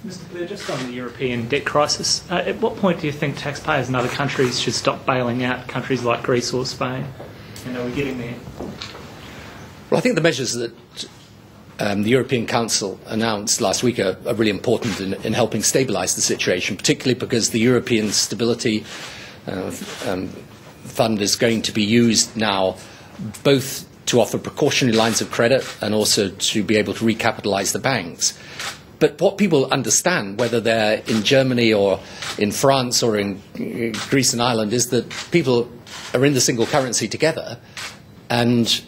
Mr. Blair, just on the European debt crisis, at what point do you think taxpayers in other countries should stop bailing out countries like Greece or Spain? And are we getting there? Well, I think the measures that the European Council announced last week are really important in helping stabilise the situation, particularly because the European Stability Fund is going to be used now both to offer precautionary lines of credit and also to be able to recapitalise the banks. But what people understand, whether they're in Germany or in France or in Greece and Ireland, is that people are in the single currency together, and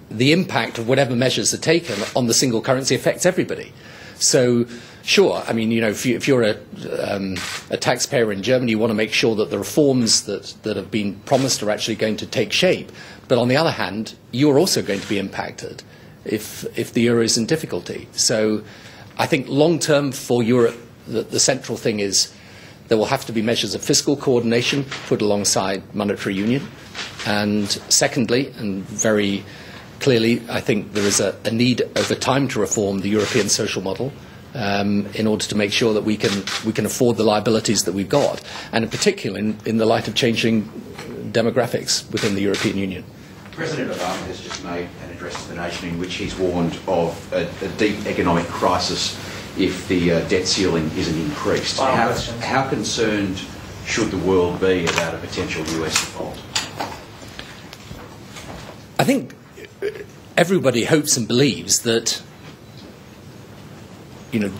the impact of whatever measures are taken on the single currency affects everybody. So, sure, I mean, you know, if you're a taxpayer in Germany, you want to make sure that the reforms that have been promised are actually going to take shape. But on the other hand, you're also going to be impacted if the euro is in difficulty. So I think long-term for Europe, the central thing is there will have to be measures of fiscal coordination put alongside monetary union. And secondly, and very clearly, I think there is a need over time to reform the European social model in order to make sure that we can afford the liabilities that we've got, and in particular in the light of changing demographics within the European Union. President Obama has just made an address to the nation in which he's warned of a deep economic crisis if the debt ceiling isn't increased. How concerned should the world be about a potential US default? I think everybody hopes and believes that, you know,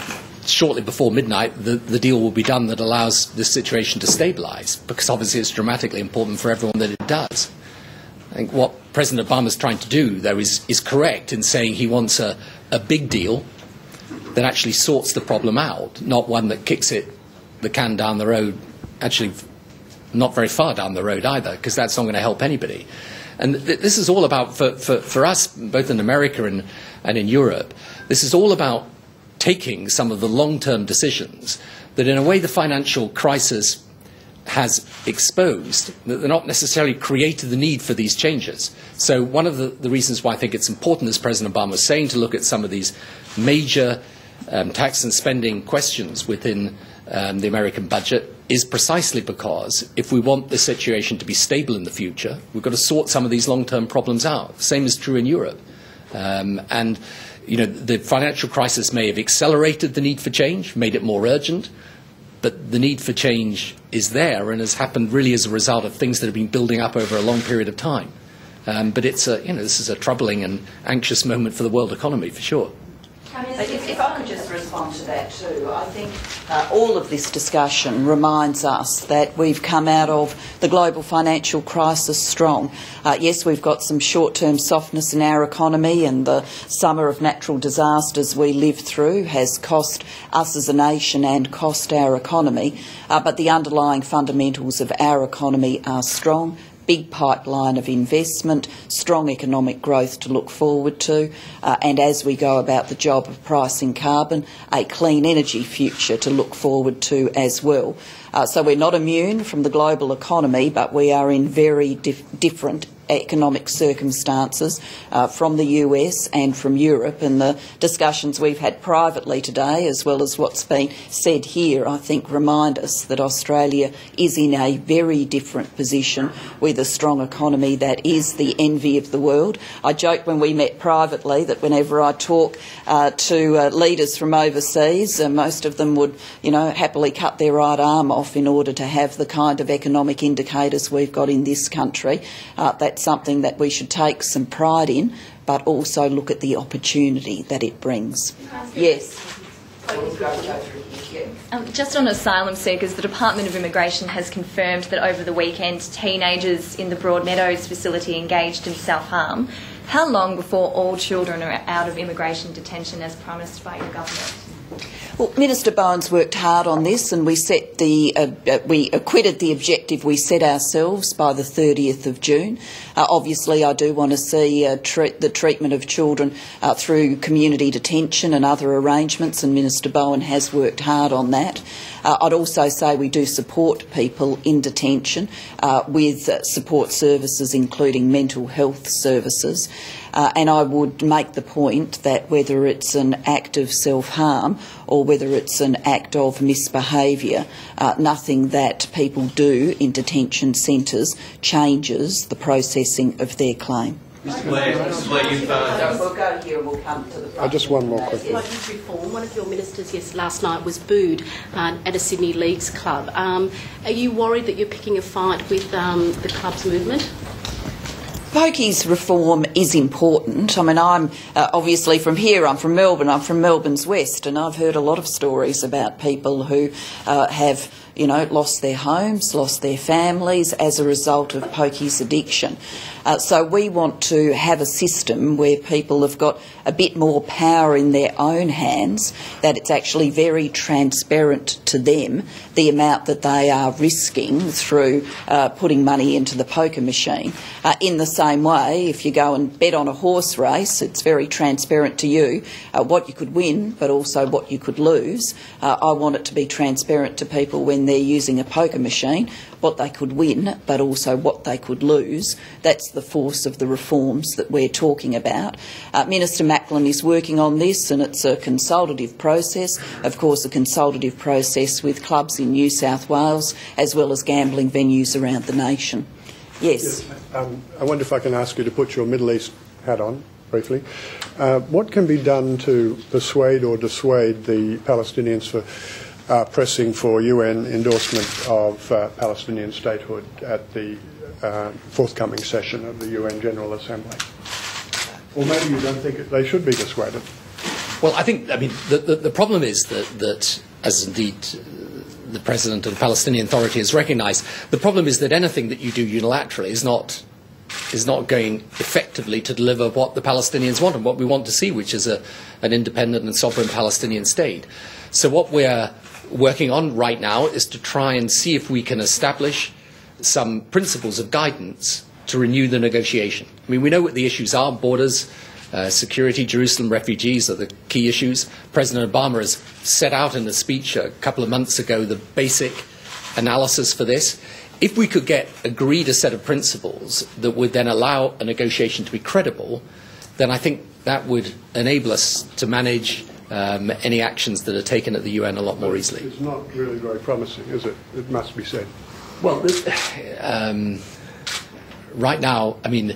shortly before midnight the deal will be done that allows this situation to stabilise, because obviously it's dramatically important for everyone that it does. I think what President Obama is trying to do, though, is correct in saying he wants a big deal that actually sorts the problem out, not one that kicks the can down the road, actually not very far down the road either, because that's not going to help anybody. And this is all about, for us, both in America and in Europe, this is all about taking some of the long-term decisions that, in a way, the financial crisis has exposed, that they're not necessarily created the need for these changes. So one of the reasons why I think it's important, as President Obama was saying, to look at some of these major tax and spending questions within the American budget is precisely because if we want the situation to be stable in the future, we've got to sort some of these long-term problems out. The same is true in Europe. And you know, the financial crisis may have accelerated the need for change, made it more urgent, but the need for change is there and has happened really as a result of things that have been building up over a long period of time. But it's this is a troubling and anxious moment for the world economy, for sure. If I could just respond to that too, I think all of this discussion reminds us that we've come out of the global financial crisis strong. Yes, we've got some short-term softness in our economy, and the summer of natural disasters we lived through has cost us as a nation and cost our economy, but the underlying fundamentals of our economy are strong. Big pipeline of investment, strong economic growth to look forward to, and as we go about the job of pricing carbon, a clean energy future to look forward to as well. So we're not immune from the global economy, but we are in very different economic circumstances from the US and from Europe, and the discussions we've had privately today, as well as what's been said here, I think remind us that Australia is in a very different position with a strong economy that is the envy of the world. I joked when we met privately that whenever I talk to leaders from overseas, most of them would, happily cut their right arm off in order to have the kind of economic indicators we've got in this country. That's something that we should take some pride in, but also look at the opportunity that it brings. Yes. Just on asylum seekers, the Department of Immigration has confirmed that over the weekend teenagers in the Broadmeadows facility engaged in self-harm. How long before all children are out of immigration detention as promised by your government? Well, Minister Bowen's worked hard on this, and we acquitted the objective we set ourselves by the 30th of June. Obviously, I do want to see the treatment of children through community detention and other arrangements, and Minister Bowen has worked hard on that. I'd also say we do support people in detention with support services, including mental health services. And I would make the point that whether it's an act of self-harm or whether it's an act of misbehaviour, nothing that people do in detention centres changes the processing of their claim. Mr. Blair, We'll go here and we'll come to the front. Just one more quickly. Youth reform. One of your ministers last night was booed at a Sydney Leagues club. Are you worried that you're picking a fight with the club's movement? Pokies reform is important. I mean, I'm obviously from here, I'm from Melbourne, I'm from Melbourne's West, and I've heard a lot of stories about people who have, lost their homes, lost their families as a result of pokies addiction. So we want to have a system where people have got a bit more power in their own hands, that it's actually very transparent to them the amount that they are risking through putting money into the poker machine. In the same way, if you go and bet on a horse race, it's very transparent to you what you could win, but also what you could lose. I want it to be transparent to people when they're using a poker machine, what they could win, but also what they could lose. That's the force of the reforms that we're talking about. Minister Macklin is working on this, and it's a consultative process. Of course, a consultative process with clubs in New South Wales as well as gambling venues around the nation. Yes. I wonder if I can ask you to put your Middle East hat on briefly. What can be done to persuade or dissuade the Palestinians for pressing for UN endorsement of Palestinian statehood at the forthcoming session of the UN General Assembly? Or maybe you don't think they should be dissuaded? Well, the problem is that, as indeed the President of the Palestinian Authority has recognised, the problem is that anything that you do unilaterally is not going effectively to deliver what the Palestinians want and what we want to see, which is an independent and sovereign Palestinian state. So what we're working on right now is to try and see if we can establish some principles of guidance to renew the negotiation. I mean, we know what the issues are: borders, security, Jerusalem, refugees are the key issues. President Obama has set out in a speech a couple of months ago the basic analysis for this. If we could get agreed a set of principles that would then allow a negotiation to be credible, then I think that would enable us to manage any actions that are taken at the UN a lot more easily. It's not really very promising, is it? It must be said. Well, right now, I mean,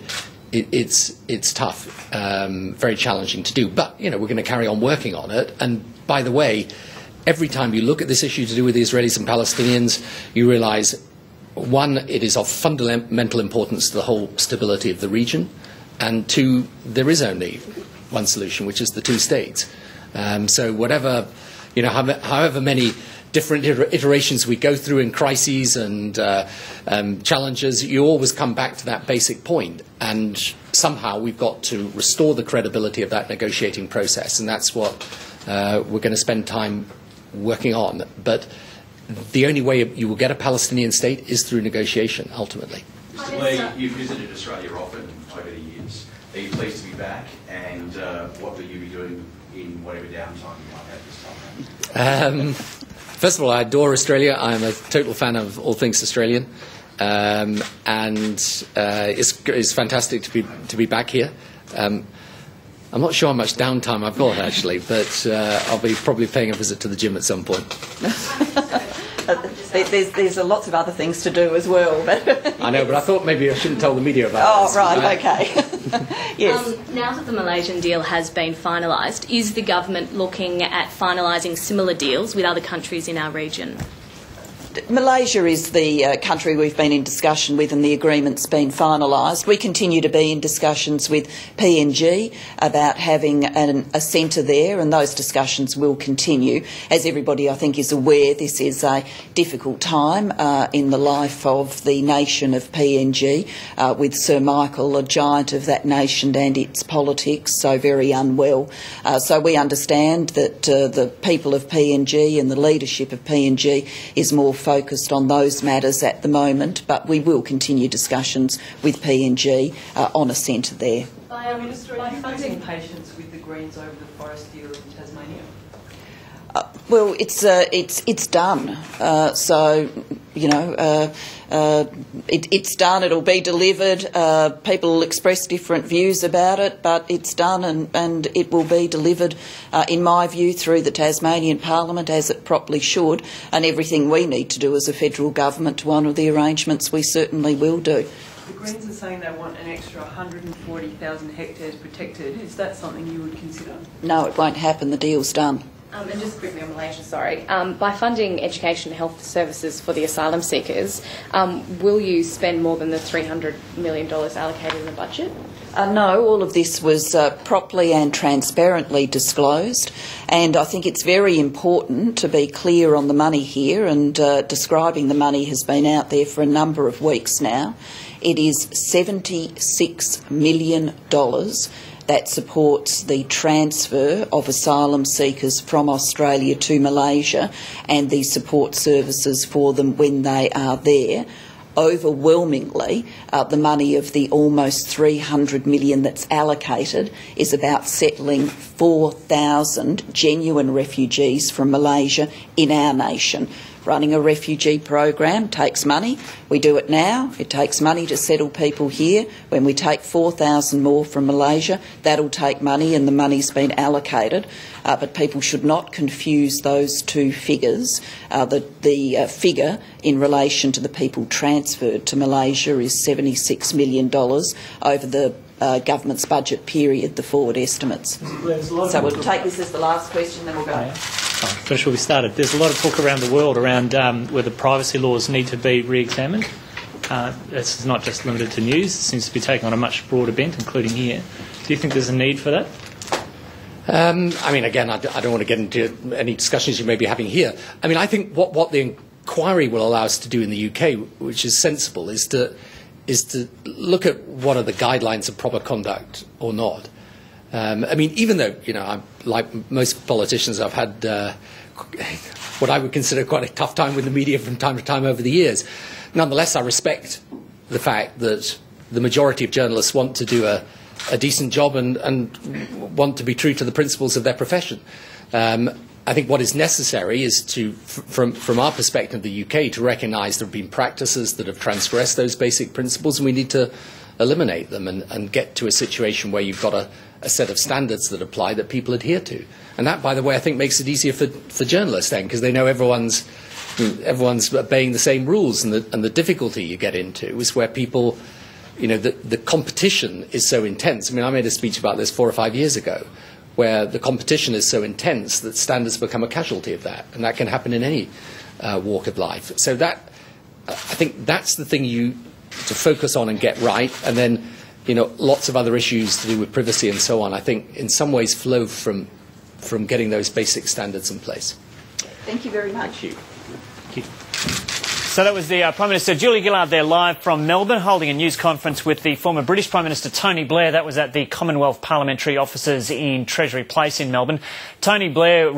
it's tough, very challenging to do. But we're going to carry on working on it. And by the way, every time you look at this issue to do with the Israelis and Palestinians, you realise, one, it is of fundamental importance to the whole stability of the region, and two, there is only one solution, which is the two states. So whatever, however many different iterations we go through in crises and challenges, you always come back to that basic point. And somehow we've got to restore the credibility of that negotiating process, and that's what we're going to spend time working on. But the only way you will get a Palestinian state is through negotiation, ultimately. Mr. Blair, you've visited Australia often over the years. Are you pleased to be back? And what will you be doing in whatever downtime you might have this time? First of all, I adore Australia. I'm a total fan of all things Australian, and it's fantastic to be back here. I'm not sure how much downtime I've got actually, but I'll be probably paying a visit to the gym at some point. There's lots of other things to do as well. But I know, but I thought maybe I shouldn't tell the media about this. Oh, right, okay. Yes. Now that the Malaysian deal has been finalised, is the government looking at finalising similar deals with other countries in our region? Malaysia is the country we've been in discussion with, and the agreement's been finalised. We continue to be in discussions with PNG about having a centre there, and those discussions will continue. As everybody, I think, is aware, this is a difficult time in the life of the nation of PNG, with Sir Michael, a giant of that nation and its politics, so very unwell. So we understand that the people of PNG and the leadership of PNG is more focused on those matters at the moment, but we will continue discussions with PNG on a centre there. Minister, are you losing patience with the Greens over the forest deal in Tasmania? Well, it's done. So, it's done, it'll be delivered. People will express different views about it, but it's done and it will be delivered, in my view, through the Tasmanian Parliament as it properly should, and everything we need to do as a federal government to honour the arrangements we certainly will do. The Greens are saying they want an extra 140,000 hectares protected. Is that something you would consider? No, it won't happen. The deal's done. And just quickly on Malaysia, sorry. By funding education and health services for the asylum seekers, will you spend more than the $300 million allocated in the budget? No, all of this was properly and transparently disclosed, and I think it's very important to be clear on the money here, and describing the money has been out there for a number of weeks now. It is $76 million that supports the transfer of asylum seekers from Australia to Malaysia and the support services for them when they are there. Overwhelmingly, the money of the almost $300 million that's allocated is about settling 4,000 genuine refugees from Malaysia in our nation. Running a refugee program takes money. We do it now. It takes money to settle people here. When we take 4,000 more from Malaysia, that'll take money, and the money's been allocated. But people should not confuse those two figures. The figure in relation to the people transferred to Malaysia is $76 million over the government's budget period, the forward estimates. So we'll take this as the last question, then we'll go. I'll finish where we started. There's a lot of talk around the world around whether privacy laws need to be re-examined. This is not just limited to news. It seems to be taking on a much broader bent, including here. Do you think there's a need for that? I mean, again, I don't want to get into any discussions you may be having here. I mean, I think what the inquiry will allow us to do in the UK, which is sensible, is to look at what are the guidelines of proper conduct or not. I mean, even though, I'm, like most politicians, I've had what I would consider quite a tough time with the media from time to time over the years, nonetheless, I respect the fact that the majority of journalists want to do a decent job and want to be true to the principles of their profession. I think what is necessary is to, from our perspective, the UK, to recognise there have been practices that have transgressed those basic principles, and we need to eliminate them and get to a situation where you've got a set of standards that apply that people adhere to. And that, by the way, I think makes it easier for journalists then, because they know everyone's obeying the same rules, and the difficulty you get into is where people, the competition is so intense. I mean, I made a speech about this 4 or 5 years ago, where the competition is so intense that standards become a casualty of that, and that can happen in any walk of life. So that, I think that's the thing to focus on and get right, and then lots of other issues to do with privacy and so on, I think in some ways flow from getting those basic standards in place. Thank you very much. Thank you. So that was the Prime Minister, Julia Gillard, there live from Melbourne, holding a news conference with the former British Prime Minister Tony Blair. That was at the Commonwealth Parliamentary Offices in Treasury Place in Melbourne. Tony Blair